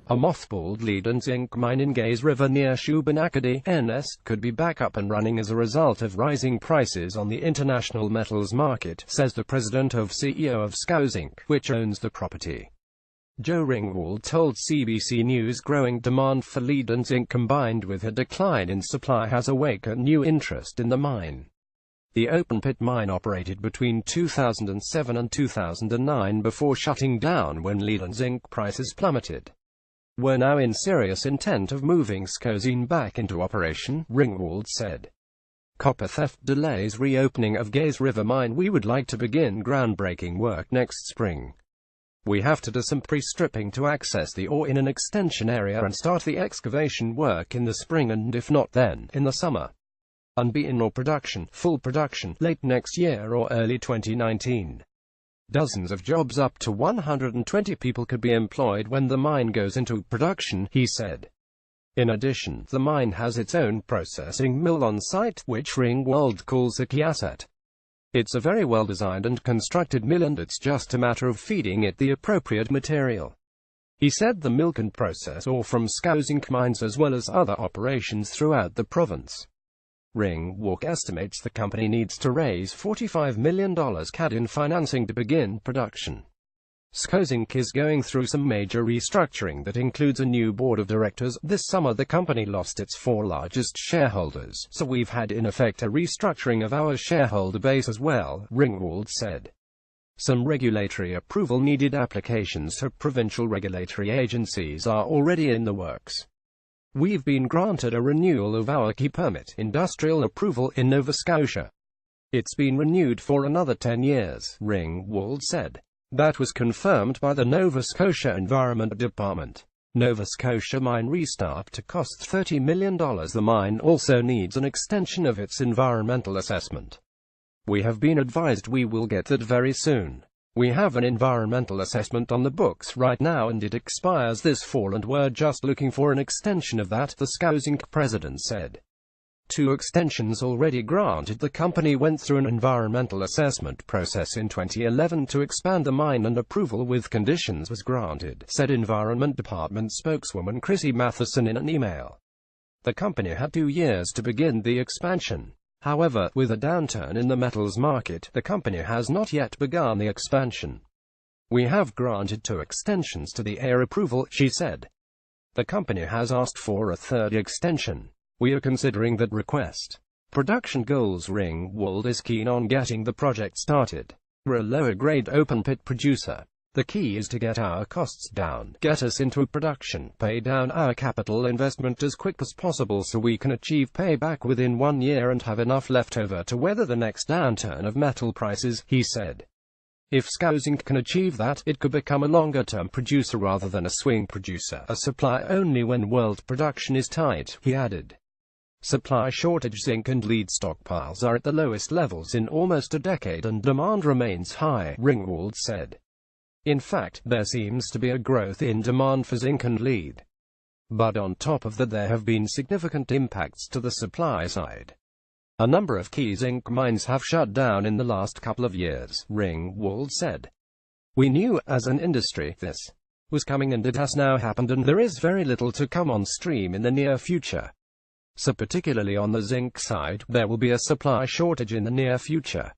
A mothballed lead and zinc mine in Gaze River near Shubenacadie, NS, could be back up and running as a result of rising prices on the international metals market, says the president and CEO of Zinc, which owns the property. Joe Ringwald told CBC News growing demand for lead and zinc combined with a decline in supply has awakened new interest in the mine. The open-pit mine operated between 2007 and 2009 before shutting down when lead and zinc prices plummeted. We're now in serious intent of moving Shubenacadie back into operation, Ringwald said. Copper theft delays reopening of Gaze River mine. We would like to begin groundbreaking work next spring. We have to do some pre-stripping to access the ore in an extension area and start the excavation work in the spring and if not then, in the summer. And be in full production, late next year or early 2019. Dozens of jobs up to 120 people could be employed when the mine goes into production, he said. In addition, the mine has its own processing mill on site, which Ringwald calls a key asset. It's a very well-designed and constructed mill and it's just a matter of feeding it the appropriate material. He said the mill can process ore from Zinc mines as well as other operations throughout the province. Ringwald estimates the company needs to raise $45 million CAD in financing to begin production. Zinc is going through some major restructuring that includes a new board of directors. This summer the company lost its 4 largest shareholders, so we've had in effect a restructuring of our shareholder base as well, Ringwald said. Some regulatory approval needed applications to provincial regulatory agencies are already in the works. We've been granted a renewal of our key permit, industrial approval, in Nova Scotia. It's been renewed for another 10 years, Ringwald said. That was confirmed by the Nova Scotia Environment Department. Nova Scotia mine restart to cost $30 million. The mine also needs an extension of its environmental assessment. We have been advised we will get that very soon. We have an environmental assessment on the books right now and it expires this fall and we're just looking for an extension of that, the Zinc president said. 2 extensions already granted. The company went through an environmental assessment process in 2011 to expand the mine and approval with conditions was granted, said Environment Department spokeswoman Chrissy Matheson in an email. The company had 2 years to begin the expansion. However, with a downturn in the metals market, the company has not yet begun the expansion. We have granted 2 extensions to the air approval, she said. The company has asked for a 3rd extension. We are considering that request. Production goals. Ringwald is keen on getting the project started. We're a lower-grade open-pit producer. The key is to get our costs down, get us into production, pay down our capital investment as quick as possible so we can achieve payback within 1 year and have enough left over to weather the next downturn of metal prices, he said. If Zinc can achieve that, it could become a longer-term producer rather than a swing producer, a supply only when world production is tight, he added. Supply shortage. Zinc and lead stockpiles are at the lowest levels in almost a decade and demand remains high, Ringwald said. In fact, there seems to be a growth in demand for zinc and lead. But on top of that there have been significant impacts to the supply side. A number of key zinc mines have shut down in the last couple of years, Ringwald said. We knew, as an industry, this was coming and it has now happened and there is very little to come on stream in the near future. So particularly on the zinc side, there will be a supply shortage in the near future.